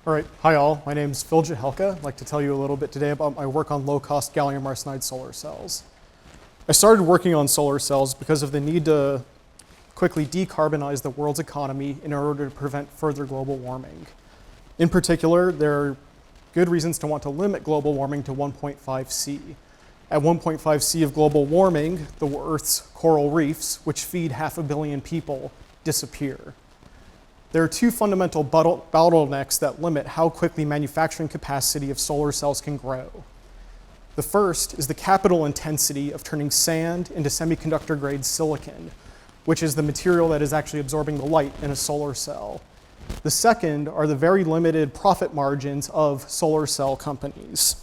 All right, hi all. My name is Phil Jahelka. I'd like to tell you a little bit today about my work on low-cost gallium arsenide solar cells. I started working on solar cells because of the need to quickly decarbonize the world's economy in order to prevent further global warming. In particular, there are good reasons to want to limit global warming to 1.5 C. At 1.5 C of global warming, the Earth's coral reefs, which feed 500 million people, disappear. There are two fundamental bottlenecks that limit how quickly manufacturing capacity of solar cells can grow. The first is the capital intensity of turning sand into semiconductor-grade silicon, which is the material that is actually absorbing the light in a solar cell. The second are the very limited profit margins of solar cell companies.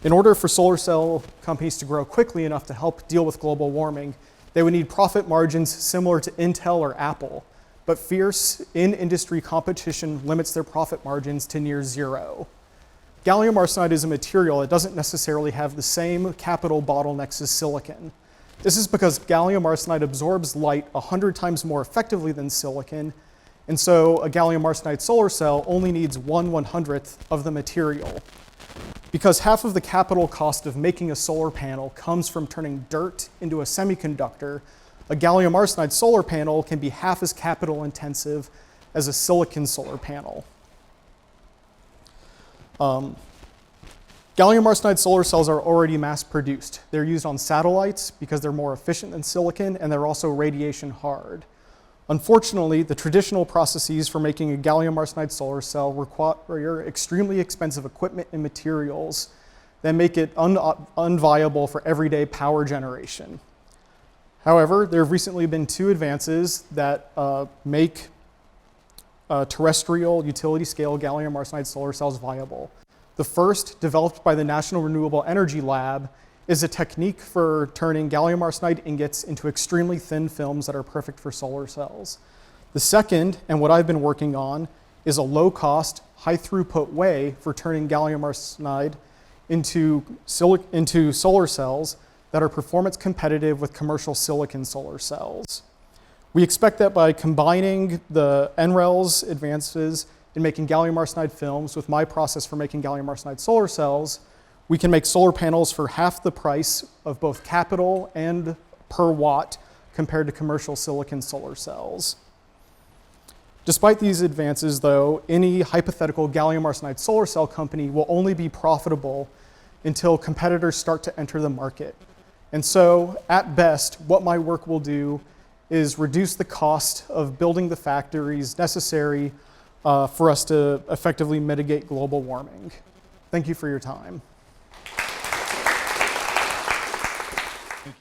In order for solar cell companies to grow quickly enough to help deal with global warming, they would need profit margins similar to Intel or Apple. But fierce in-industry competition limits their profit margins to near zero. Gallium arsenide is a material that doesn't necessarily have the same capital bottlenecks as silicon. This is because gallium arsenide absorbs light 100 times more effectively than silicon, and so a gallium arsenide solar cell only needs 1/100th of the material. Because half of the capital cost of making a solar panel comes from turning dirt into a semiconductor, a gallium arsenide solar panel can be half as capital intensive as a silicon solar panel. Gallium arsenide solar cells are already mass produced. They're used on satellites because they're more efficient than silicon, and they're also radiation hard. Unfortunately, the traditional processes for making a gallium arsenide solar cell require extremely expensive equipment and materials that make it unviable for everyday power generation. However, there have recently been two advances that make terrestrial utility-scale gallium arsenide solar cells viable. The first, developed by the National Renewable Energy Lab, is a technique for turning gallium arsenide ingots into extremely thin films that are perfect for solar cells. The second, and what I've been working on, is a low-cost, high-throughput way for turning gallium arsenide into solar cells that are performance competitive with commercial silicon solar cells. We expect that by combining the NREL's advances in making gallium arsenide films with my process for making gallium arsenide solar cells, we can make solar panels for half the price of both capital and per watt compared to commercial silicon solar cells. Despite these advances, though, any hypothetical gallium arsenide solar cell company will only be profitable until competitors start to enter the market. And so, at best, what my work will do is reduce the cost of building the factories necessary for us to effectively mitigate global warming. Thank you for your time.